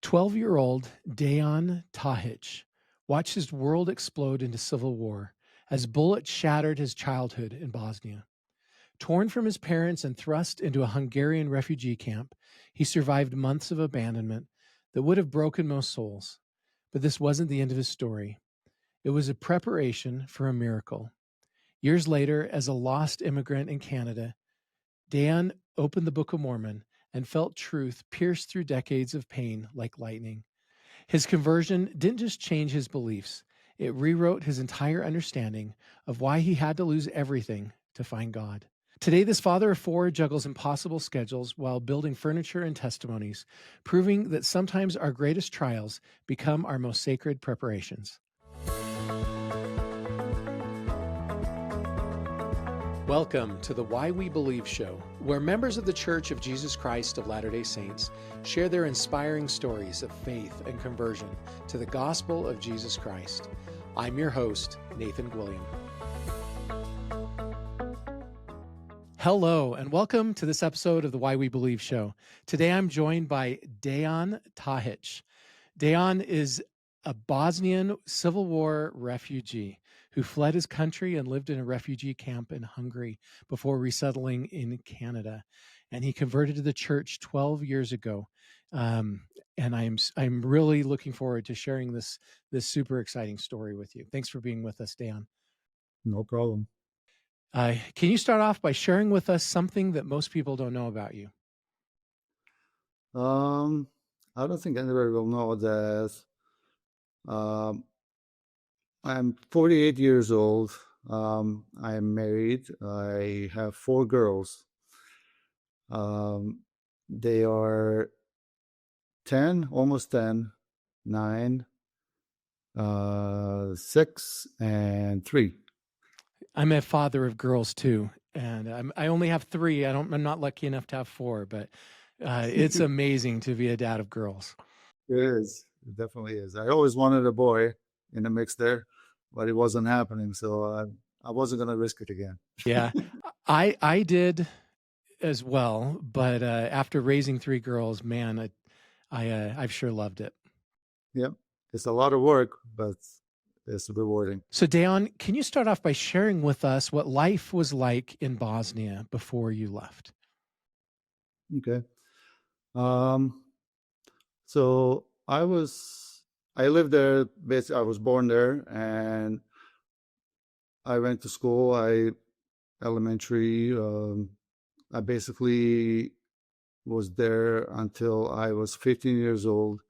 12-year-old Dejan Tahic watched his world explode into civil war as bullets shattered his childhood in Bosnia. Torn from his parents and thrust into a Hungarian refugee camp, he survived months of abandonment that would have broken most souls. But this wasn't the end of his story. It was a preparation for a miracle. Years later, as a lost immigrant in Canada, Dejan opened the Book of Mormon and felt truth pierce through decades of pain like lightning. His conversion didn't just change his beliefs, it rewrote his entire understanding of why he had to lose everything to find God. Today, this father of four juggles impossible schedules while building furniture and testimonies, proving that sometimes our greatest trials become our most sacred preparations. Welcome to the Why We Believe show, where members of the Church of Jesus Christ of Latter-day Saints share their inspiring stories of faith and conversion to the gospel of Jesus Christ. I'm your host, Nathan Gwilliam. Hello, and welcome to this episode of the Why We Believe show. Today I'm joined by Dejan Tahic. Dejan is a Bosnian Civil War refugee who fled his country and lived in a refugee camp in Hungary before resettling in Canada. And he converted to the church 12 years ago. And I'm really looking forward to sharing this super exciting story with you. Thanks for being with us, Dejan. No problem. Can you start off by sharing with us something that most people don't know about you? I don't think anybody will know that I'm 48 years old. I am married. I have four girls. They are 10, almost 10, 9, 6, and 3. I'm a father of girls too, and I only have 3. I'm not lucky enough to have 4, but it's amazing to be a dad of girls. It is. It definitely is. I always wanted a boy in the mix there, but it wasn't happening, so I wasn't going to risk it again. Yeah, I did as well, but after raising 3 girls, man, I've sure loved it. Yep. It's a lot of work, but it's rewarding. So, Dejan, can you start off by sharing with us what life was like in Bosnia before you left? Okay. So I lived there. Basically, I was born there, and I went to school. Elementary. I basically was there until I was 15 years old.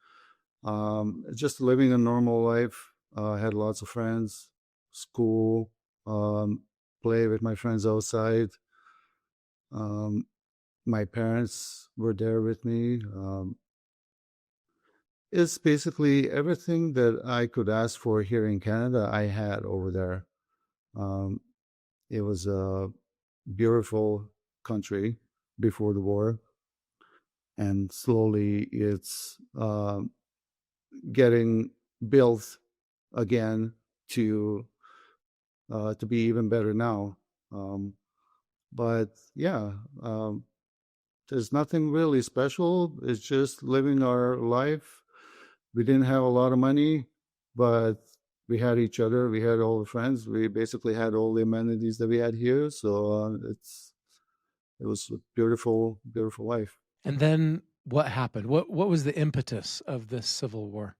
Just living a normal life. I had lots of friends, school, play with my friends outside. My parents were there with me. It's basically everything that I could ask for here in Canada, I had over there. It was a beautiful country before the war, and slowly it's getting built again to be even better now. But yeah, there's nothing really special. It's just living our life. We didn't have a lot of money, but we had each other. We had all the friends. We basically had all the amenities that we had here. So it was a beautiful, beautiful life. And then what happened? What was the impetus of this civil war?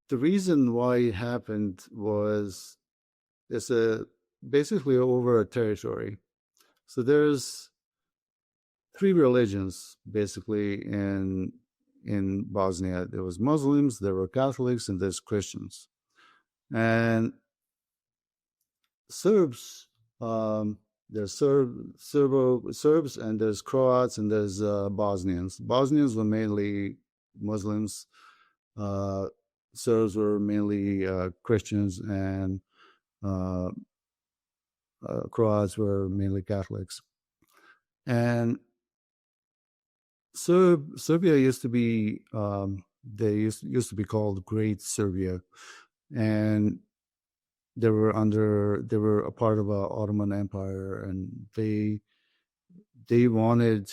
The reason why it happened was it's basically over a territory. So there's 3 religions basically in Bosnia. There was Muslims, there were Catholics, and there's Christians. And Serbs, there's Serbs, and there's Croats, and there's Bosnians. Bosnians were mainly Muslims. Serbs were mainly Christians, and Croats were mainly Catholics. And Serbia used to be they used to be called Great Serbia, and they were a part of the Ottoman Empire, and they wanted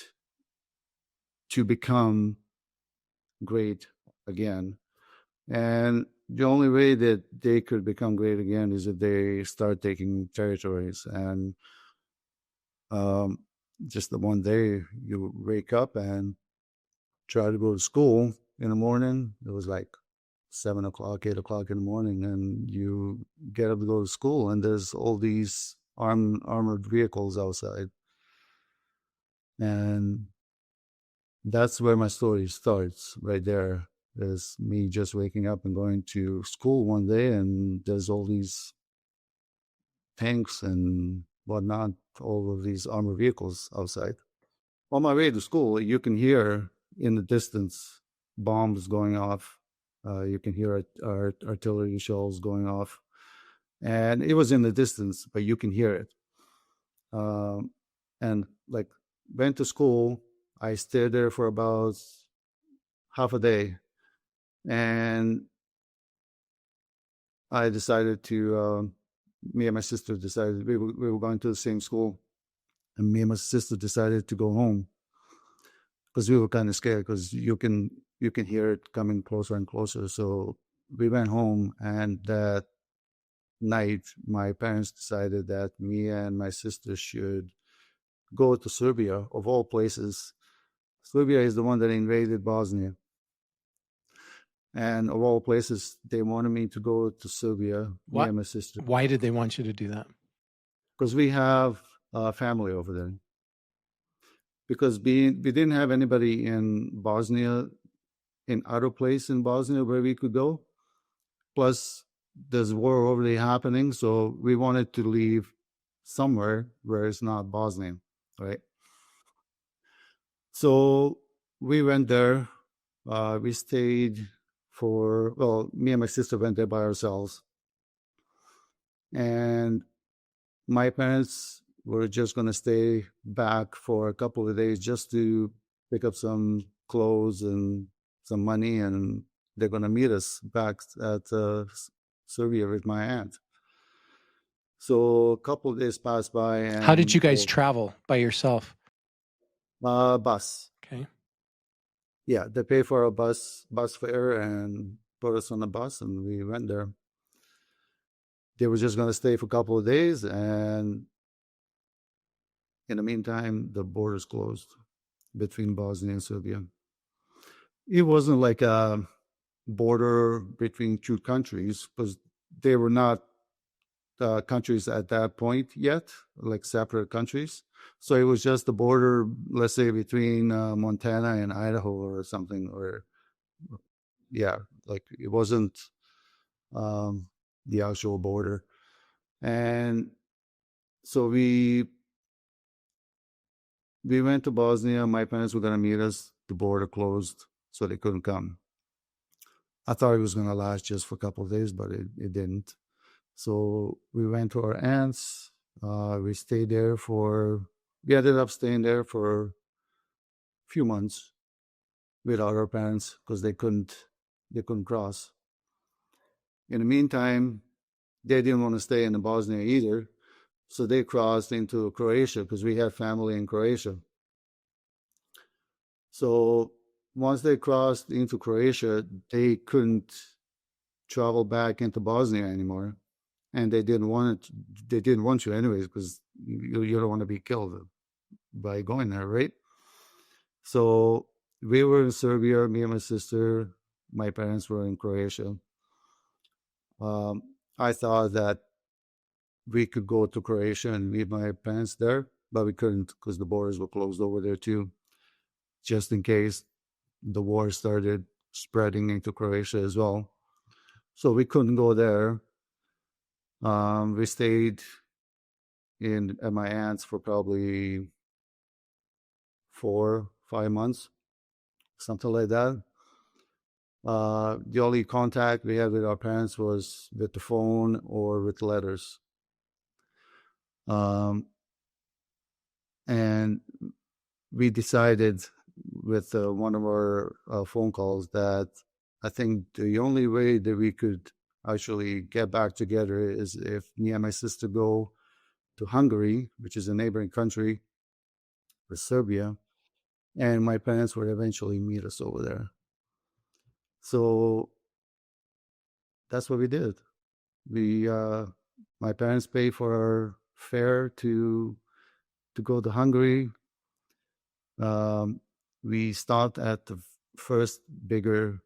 to become great again. And the only way that they could become great again is if they start taking territories. And um, just the one day you wake up and try to go to school in the morning, it was like 7 o'clock, 8 o'clock in the morning, and you get up to go to school, and there's all these armored vehicles outside. And that's where my story starts, right there. Is me just waking up and going to school one day, and there's all these tanks and whatnot, all of these armored vehicles outside. On my way to school, you can hear in the distance bombs going off. You can hear artillery shells going off. And it was in the distance, but you can hear it. And like, went to school. I stayed there for about half a day. And I decided to, me and my sister decided we were going to the same school. And me and my sister decided to go home because we were kind of scared because you can hear it coming closer and closer. So we went home, and that night my parents decided that me and my sister should go to Serbia, of all places. Serbia is the one that invaded Bosnia. And of all places, they wanted me to go to Serbia, me What? and my sister, Why did they want you to do that? because we have family over there. Because we didn't have anybody in Bosnia, in other place in Bosnia where we could go. Plus, there's war already happening, so we wanted to leave somewhere where it's not Bosnia, right? So we went there. We stayed for, well, me and my sister went there by ourselves. And my parents were just going to stay back for a couple of days just to pick up some clothes and some money, and they're going to meet us back at Serbia with my aunt. So a couple of days passed by, and How did you guys travel by yourself? Bus. Okay. Yeah, they pay for a bus fare and put us on a bus, and we went there. They were just going to stay for a couple of days, and in the meantime, the borders closed between Bosnia and Serbia. It wasn't like a border between two countries because they were not countries at that point yet, like separate countries. So it was just the border, let's say, between Montana and Idaho or something, or yeah, like it wasn't the actual border. And so we went to Bosnia. My parents were going to meet us. The border closed, so they couldn't come. I thought it was going to last just for a couple of days, but it didn't. So we went to our aunt's. We stayed there we ended up staying there for a few months without our parents because they couldn't cross. In the meantime, they didn't want to stay in Bosnia either, so they crossed into Croatia because we had family in Croatia. So once they crossed into Croatia, they couldn't travel back into Bosnia anymore, and they didn't want it. They didn't want you anyways because you don't want to be killed by going there, right? So we were in Serbia, me and my sister. My parents were in Croatia. I thought that we could go to Croatia and meet my parents there, but we couldn't because the borders were closed over there too, just in case the war started spreading into Croatia as well. So we couldn't go there. We stayed at my aunt's for probably 4-5 months, something like that. The only contact we had with our parents was with the phone or with letters. And we decided with one of our phone calls that I think the only way that we could actually get back together is if me and my sister go to Hungary, which is a neighboring country with Serbia, and my parents would eventually meet us over there. So that's what we did. We, my parents paid for our fare to go to Hungary. Um, we stopped at the first bigger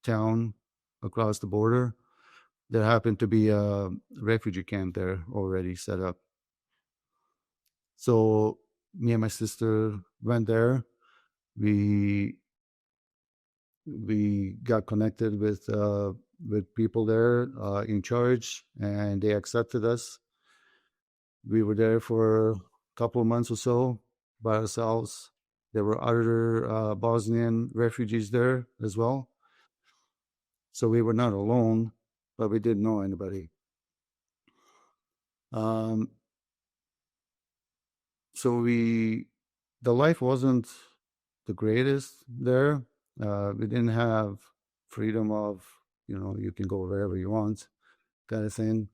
town across the border. There happened to be a refugee camp there already set up. So me and my sister went there. We we got connected with people there in charge, and they accepted us. We were there for a couple of months or so by ourselves. There were other Bosnian refugees there as well. So we were not alone, but we didn't know anybody. Um, so the life wasn't the greatest there. We didn't have freedom of, you can go wherever you want, kind of thing.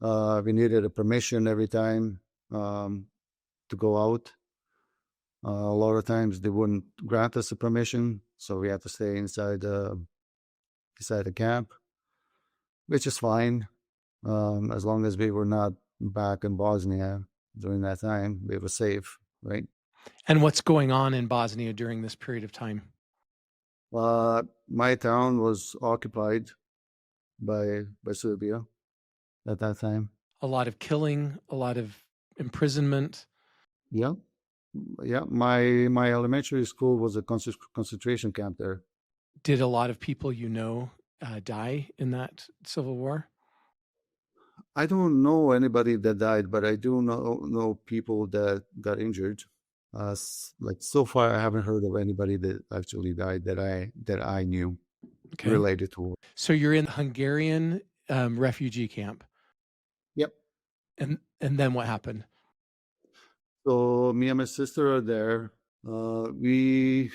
We needed a permission every time to go out. A lot of times they wouldn't grant us a permission, so we had to stay inside the camp, which is fine as long as we were not back in Bosnia during that time. We were safe, right? And what's going on in Bosnia during this period of time? My town was occupied by Serbia at that time. A lot of killing, a lot of imprisonment. Yeah, yeah. My elementary school was a concentration camp there. Did a lot of people die in that civil war? I don't know anybody that died, but I do know people that got injured. Like so far, I haven't heard of anybody that actually died that I knew Okay. related to war. So you're in the Hungarian refugee camp. Yep. And then what happened? So me and my sister are there. We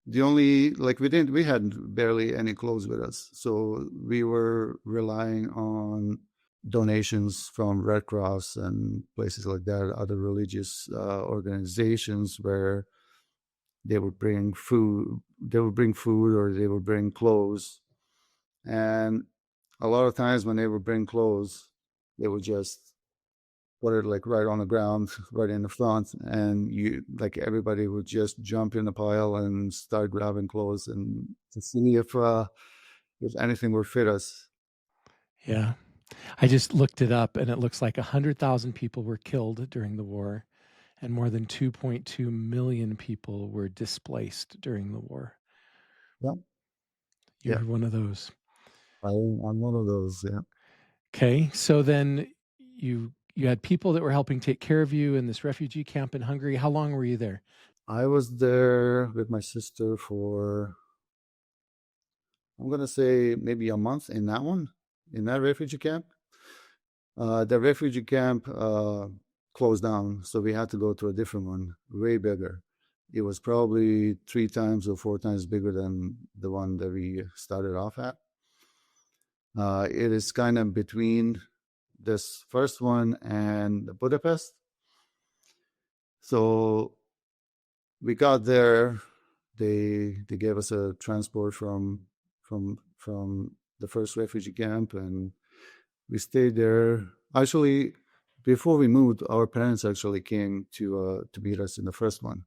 the only like we had barely any clothes with us, so we were relying on donations from Red Cross and places like that, other religious organizations where they would bring food, or they would bring clothes. And a lot of times when they would bring clothes, they would just put it like right on the ground, right in the front, and everybody would just jump in the pile and start grabbing clothes and to see if anything would fit us. Yeah. I just looked it up and it looks like 100,000 people were killed during the war and more than 2.2 million people were displaced during the war. Yeah, You're yeah. one of those. I'm one of those. Yeah. Okay. So then you had people that were helping take care of you in this refugee camp in Hungary. How long were you there? I was there with my sister for, I'm going to say maybe a month in that refugee camp. The refugee camp closed down, so we had to go to a different one, way bigger. It was probably 3 times or 4 times bigger than the one that we started off at. It is kind of between this first one and Budapest. So we got there. They gave us a transport from the first refugee camp, and we stayed there. Actually, before we moved, our parents actually came to meet us in the first one.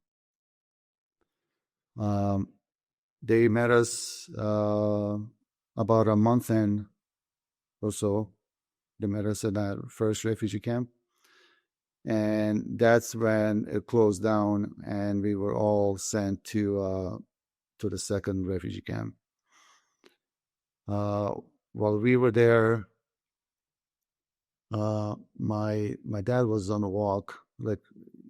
They met us about a month in or so. They met us at that first refugee camp, and that's when it closed down, and we were all sent to the second refugee camp. While we were there, my dad was on a walk. Like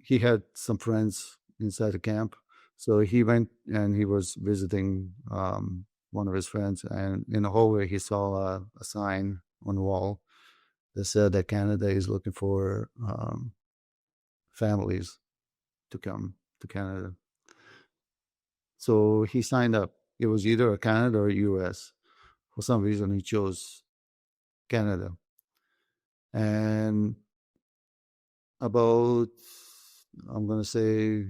he had some friends inside the camp, so he went and he was visiting one of his friends. And in the hallway, he saw a sign on the wall that said that Canada is looking for families to come to Canada. So he signed up. It was either a Canada or a US. For some reason, he chose Canada. And about, I'm going to say,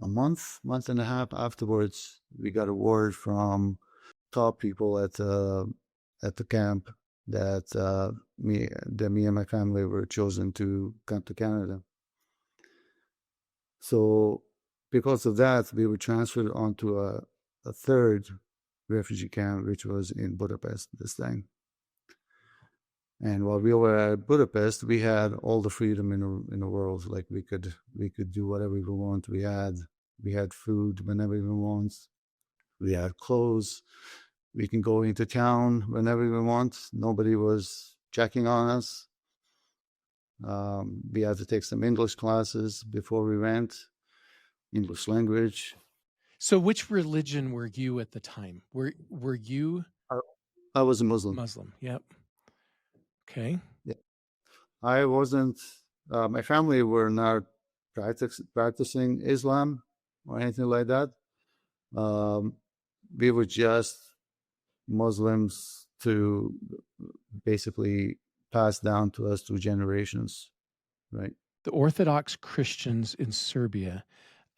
a month and a half afterwards, we got a word from top people at the camp that me and my family were chosen to come to Canada. So because of that, we were transferred onto a third refugee camp, which was in Budapest this time. And while we were at Budapest, we had all the freedom in the world. Like we could do whatever we want. We had food whenever we want. We had clothes. We can go into town whenever we want. Nobody was checking on us. We had to take some English classes before we went, English language. So which religion were you at the time? Were you I was a Muslim. Muslim? Yep. Okay. Yeah. I wasn't, my family were not practicing Islam or anything like that. We were just Muslims to basically pass down to us through generations, right? The Orthodox Christians in Serbia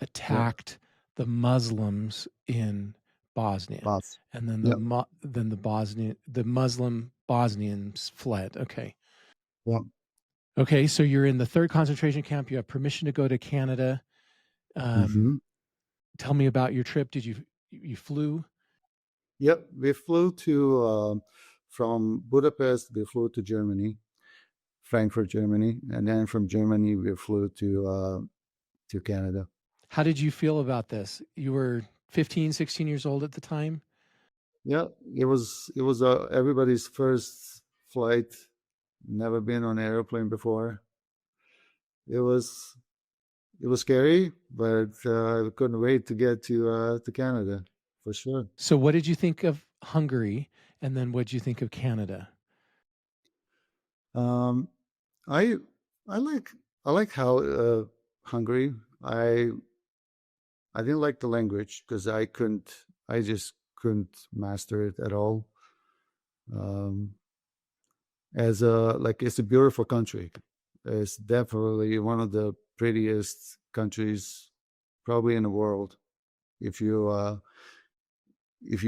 attacked the Muslims in Bosnia, Bots. and then Yep. the Muslim Bosnians fled. Okay. Yeah. Okay, so you're in the third concentration camp. You have permission to go to Canada. Tell me about your trip. Did you flew? Yep, we flew to from Budapest. We flew to Germany, Frankfurt, Germany, and then from Germany we flew to Canada. How did you feel about this? You were 15, 16 years old at the time? Yeah, it was everybody's first flight. Never been on an airplane before. It was scary, but I couldn't wait to get to Canada for sure. So what did you think of Hungary, and then what did you think of Canada? I like how Hungary. I didn't like the language because I just couldn't master it at all. It's a beautiful country. It's definitely one of the prettiest countries probably in the world. If you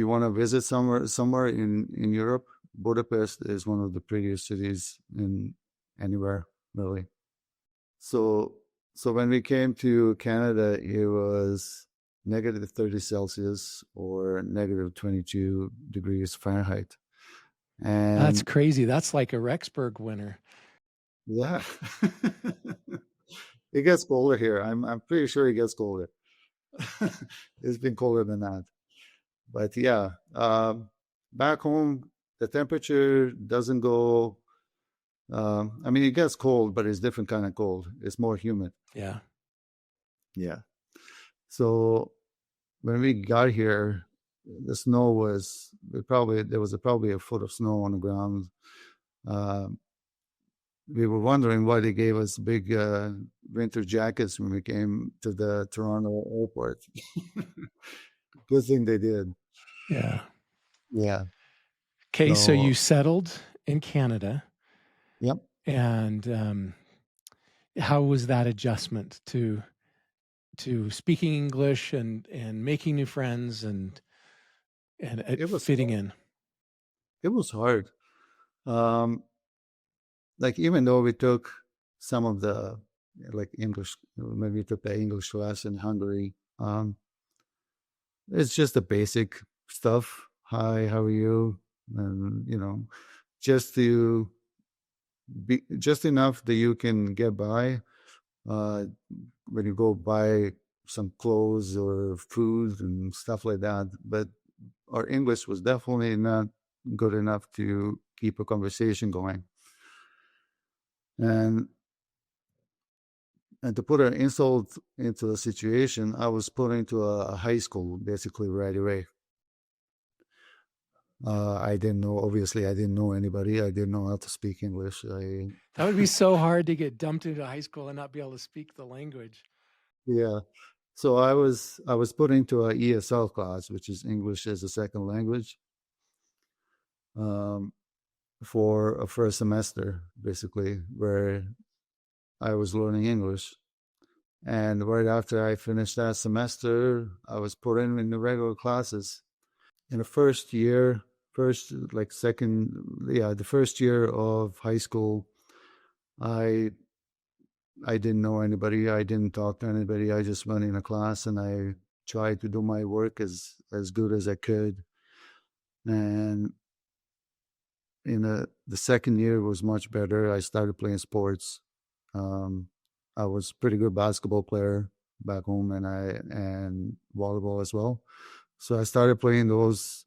want to visit somewhere in Europe, Budapest is one of the prettiest cities in anywhere, really. So when we came to Canada, it was negative 30 Celsius or negative 22 degrees Fahrenheit. And That's crazy. That's like a Rexburg winter. yeah, it gets colder here. I'm pretty sure it gets colder. It's been colder than that. But yeah, back home, the temperature doesn't go. I mean, it gets cold, but it's different kind of cold. It's more humid. Yeah. Yeah. So when we got here, the snow was there was probably a foot of snow on the ground. We were wondering why they gave us big winter jackets when we came to the Toronto airport. Good thing they did. Yeah. Yeah. Okay, so you settled in Canada. Yep. And how was that adjustment to speaking English and making new friends and it was fitting in? It was hard. Like even though we took some of the English, maybe we took the English class in Hungary. It's just the basic stuff. Hi, how are you? And just to be just enough that you can get by when you go buy some clothes or food and stuff like that. But our English was definitely not good enough to keep a conversation going. And to put an insult into the situation, I was put into a high school basically right away. I didn't know anybody. I didn't know how to speak English. That would be so hard to get dumped into high school and not be able to speak the language. Yeah. So I was put into a ESL class, which is English as a second language, for a first semester, basically, where I was learning English. And right after I finished that semester, I was put in the regular classes. in the the first year of high school, I I didn't know anybody. I didn't talk to anybody. I just went in a class and I tried to do my work as good as I could. And in the second year was much better. I started playing sports. Um, I was pretty good basketball player back home, and volleyball as well. So I started playing those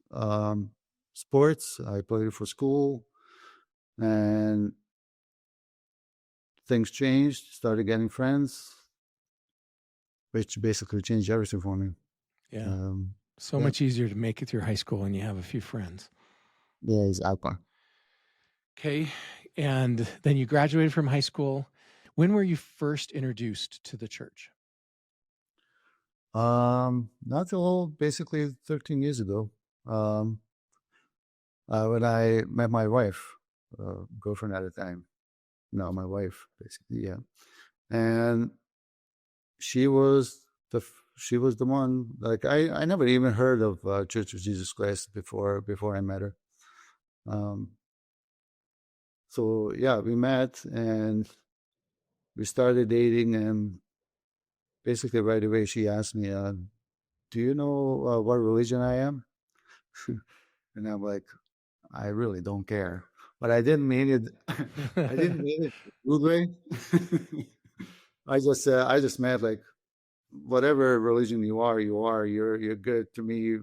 sports. I played for school, and things changed. Started getting friends, which basically changed everything for me. Yeah. Um, So yeah, much easier to make it through high school when you have a few friends. yeah, exactly. Okay. And then you graduated from high school. When were you first introduced to the church? Not till basically 13 years ago. Um, when I met my wife, girlfriend at the time. No, my wife, basically, yeah. And she was she was the one. Like I never even heard of Church of Jesus Christ before I met her. Um, so yeah, we met and we started dating, and basically right away she asked me, "Do you know what religion I am?" And I'm like, I really don't care. But I didn't mean it. I didn't mean it rude way. I just meant like whatever religion you are, you're good to me,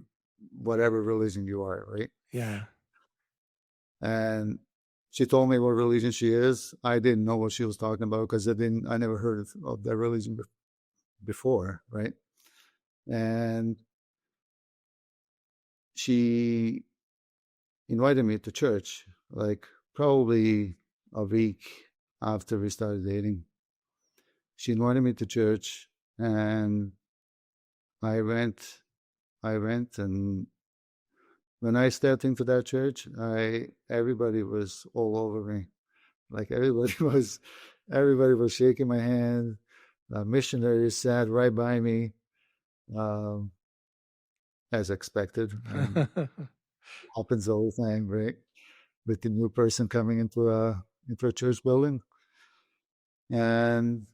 whatever religion you are, right? Yeah. And she told me what religion she is. I didn't know what she was talking about because I never heard of that religion before, right? And she invited me to church, like probably a week after we started dating. She invited me to church, and I went. I went, and when I stepped into that church, I everybody was all over me. Like everybody was shaking my hand. The missionary sat right by me, um, as expected. Happens all the time, right? With the new person coming into a church building, and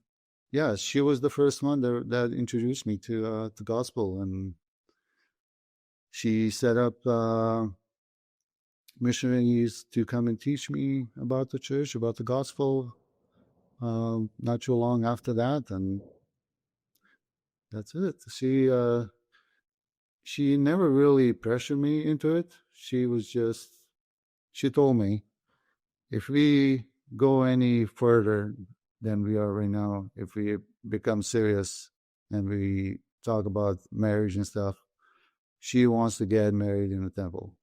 yeah, she was the first one that introduced me to gospel, and she set up missionaries to come and teach me about the church, about the gospel. Not too long after that, and that's it. She never really pressured me into it. She told me if we go any further than we are right now, if we become serious and we talk about marriage and stuff, she wants to get married in the temple.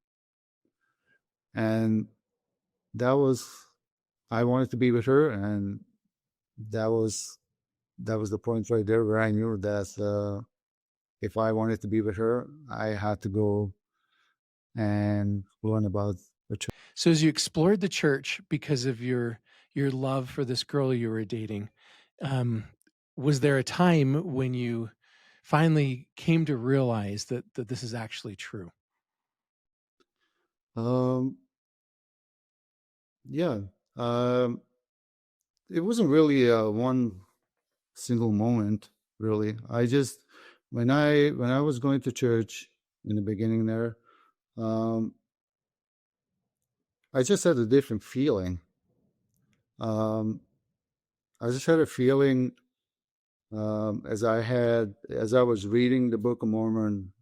And that was, I wanted to be with her, and that was the point right there where I knew that if I wanted to be with her, I had to go and learn about the church. So as you explored the church because of your love for this girl you were dating, um, was there a time when you finally came to realize that this is actually true? Um, yeah, um, it wasn't really one single moment. Really, I just when I was going to church in the beginning there, um, I just had a different feeling. Um, I just had a feeling as I was reading the Book of Mormon.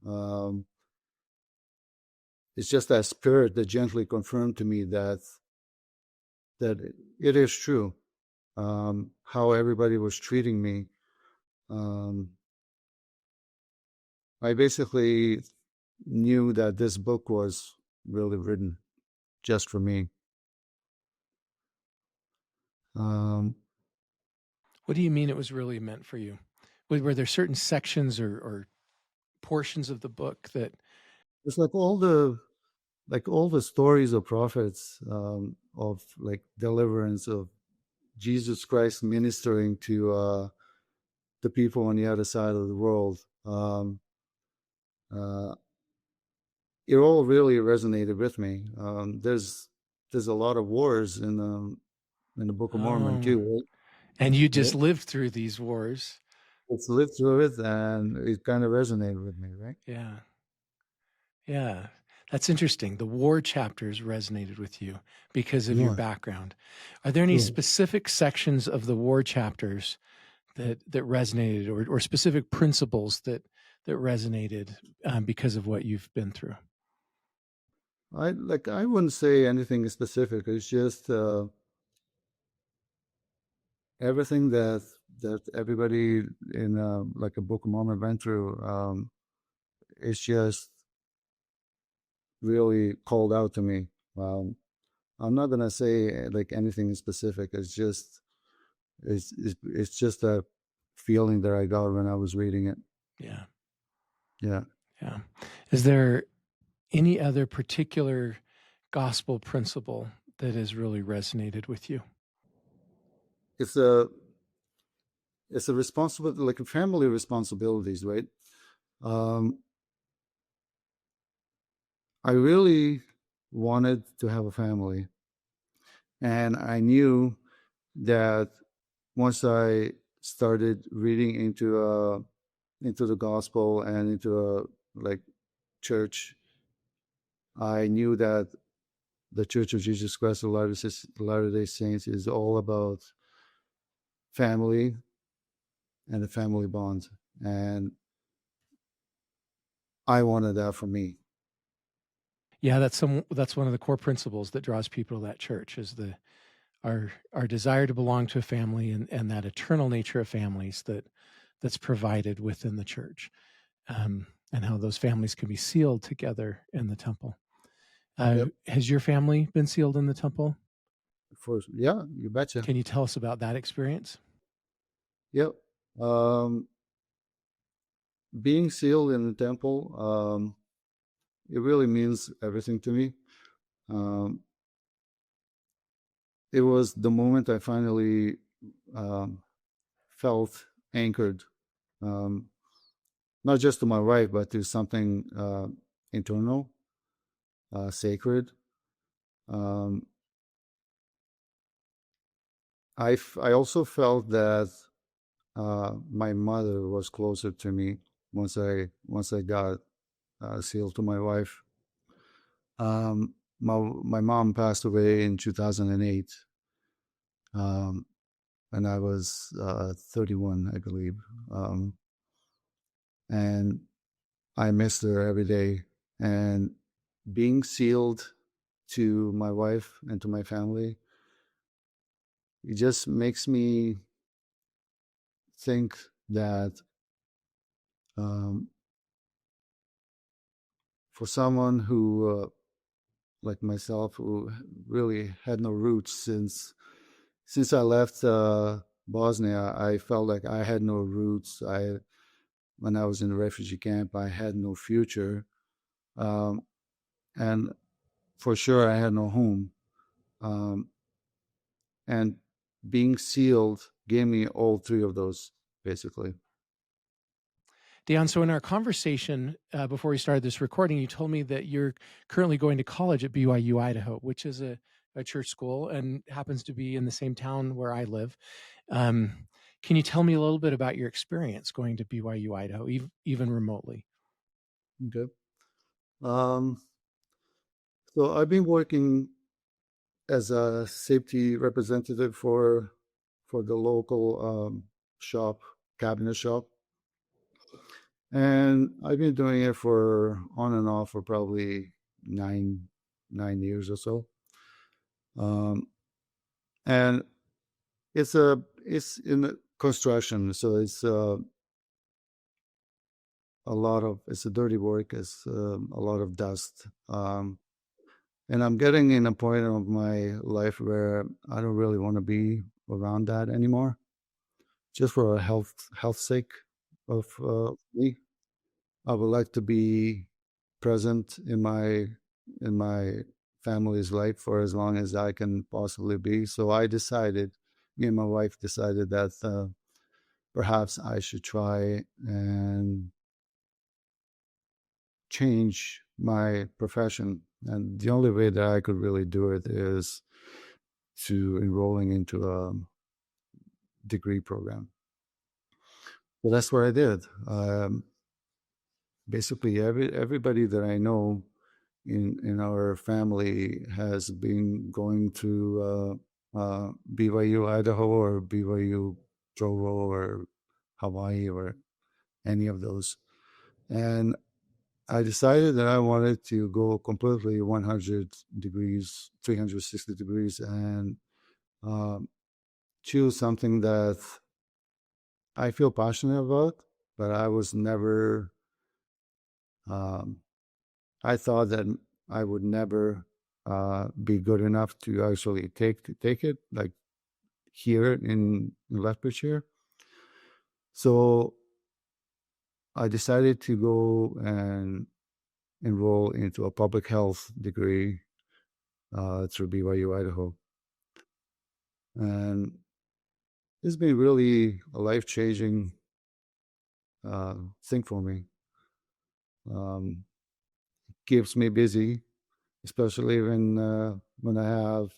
It's just that spirit that gently confirmed to me that it is true. How everybody was treating me. Um, I basically knew that this book was really written just for me. Um, What do you mean it was really meant for you? Were there certain sections or portions of the book that it's like all the stories of prophets, of like deliverance of Jesus Christ ministering to the people on the other side of the world. Uh, it all really resonated with me. There's a lot of wars in the Book of Mormon Oh, too, right? and you Yeah. just lived through these wars. It's lived through it, and it kind of resonated with me, right? Yeah. Yeah. That's interesting. The war chapters resonated with you because of your Yeah, background. Are there any sure. specific sections of the war chapters that resonated, or specific principles that resonated because of what you've been through? I wouldn't say anything specific. It's just everything that everybody in like a Book of Mormon went through. It's just really called out to me. Um, I'm not gonna say like anything specific. It's just a feeling that I got when I was reading it. Yeah. Yeah, Yeah. Is there any other particular gospel principle that has really resonated with you? it's a it's a responsibility, like a family responsibilities, right? Um, I really wanted to have a family, and I knew that once I started reading into the gospel and into like church, I knew that the Church of Jesus Christ of Latter-day Saints is all about family and the family bond, and I wanted that for me. Yeah, that's one of the core principles that draws people to that church is the our desire to belong to a family, and that eternal nature of families that's provided within the church, and how those families can be sealed together in the temple. Yep. Has your family been sealed in the temple? For yeah, you betcha. Can you tell us about that experience? Yep. Um, Being sealed in the temple, it really means everything to me. Um, it was the moment I finally um, felt anchored, um, not just to my wife, but to something internal, sacred. Um, I also felt that my mother was closer to me once I got sealed to my wife. My mom passed away in 2008, um, and I was 31, I believe. Um, and I missed her every day. And being sealed to my wife and to my family, it just makes me think that um, for someone who, like myself, who really had no roots since I left Bosnia, I felt like I had no roots. When I was in the refugee camp, I had no future, um, and for sure, I had no home. Um, and being sealed gave me all three of those, basically. Dion, so in our conversation before we started this recording, you told me that you're currently going to college at BYU Idaho, which is a church school and happens to be in the same town where I live. Um, can you tell me a little bit about your experience going to BYU Idaho, even remotely? Okay. Um, so I've been working as a safety representative for the local shop, cabinet shop, and I've been doing it for on and off for probably nine years or so. Um, and it's in the construction, so it's a dirty work. It's a lot of dust. And I'm getting in a point of my life where I don't really want to be around that anymore, just for a health sake of me. I would like to be present in my family's life for as long as I can possibly be. So me and my wife decided that perhaps I should try and change my profession. And the only way that I could really do it is to enrolling into a degree program. So that's what I did. Basically, everybody that I know in our family has been going to BYU Idaho or BYU Provo or Hawaii or any of those. And I decided that I wanted to go completely 100 degrees, 360 degrees, and choose something that I feel passionate about, but I was never, I thought that I would never be good enough to actually take it, like here in Lethbridge. So I decided to go and enroll into a public health degree through BYU Idaho. And it's been really a life-changing thing for me. Keeps me busy, especially when I have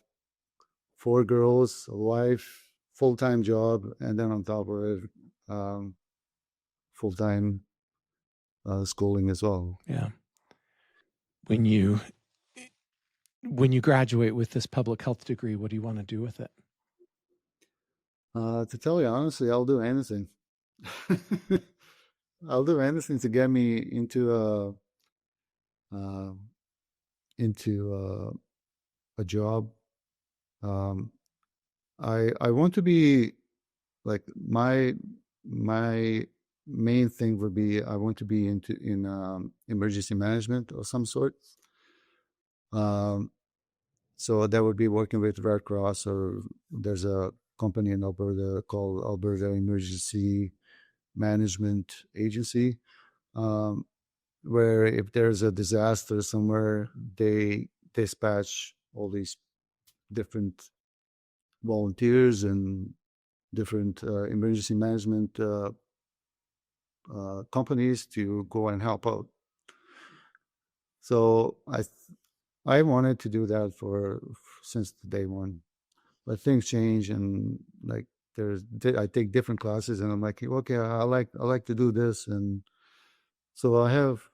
4 girls, a wife, full-time job, and then on top of it, full-time schooling as well. Yeah. When you graduate with this public health degree, what do you want to do with it? To tell you honestly, I'll do anything. I'll do anything to get me into a job. I want to be like my main thing would be I want to be in emergency management of some sort. So that would be working with Red Cross, or there's a company in Alberta called Alberta Emergency Management Agency, where if there's a disaster somewhere, they dispatch all these different volunteers and different emergency management companies to go and help out. So I wanted to do that since day one, but things change, and like I take different classes, and I'm like, okay, I like to do this, and so I have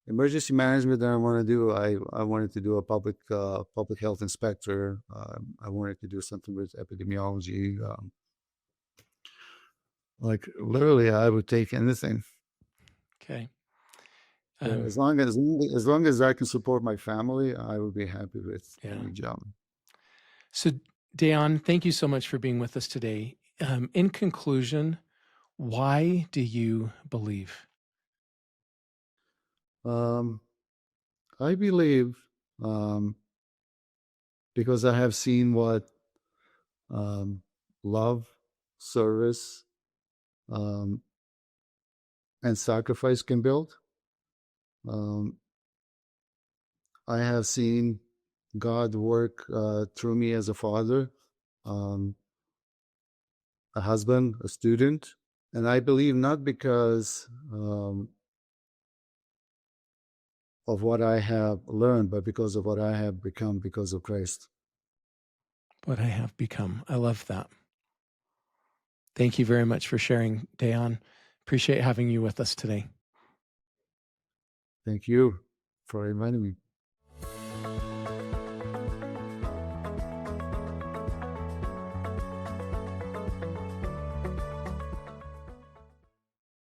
emergency management that I want to do. I wanted to do a public health inspector. I wanted to do something with epidemiology. Like literally, I would take anything. Okay. As long as I can support my family, I would be happy with any job. So, Dejan, thank you so much for being with us today. In conclusion, why do you believe? I believe because I have seen what love, service, and sacrifice can build. I have seen God work through me as a father, a husband, a student. And I believe not because of what I have learned, but because of what I have become because of Christ. What I have become. I love that. Thank you very much for sharing, Dejan. Appreciate having you with us today. Thank you for inviting me.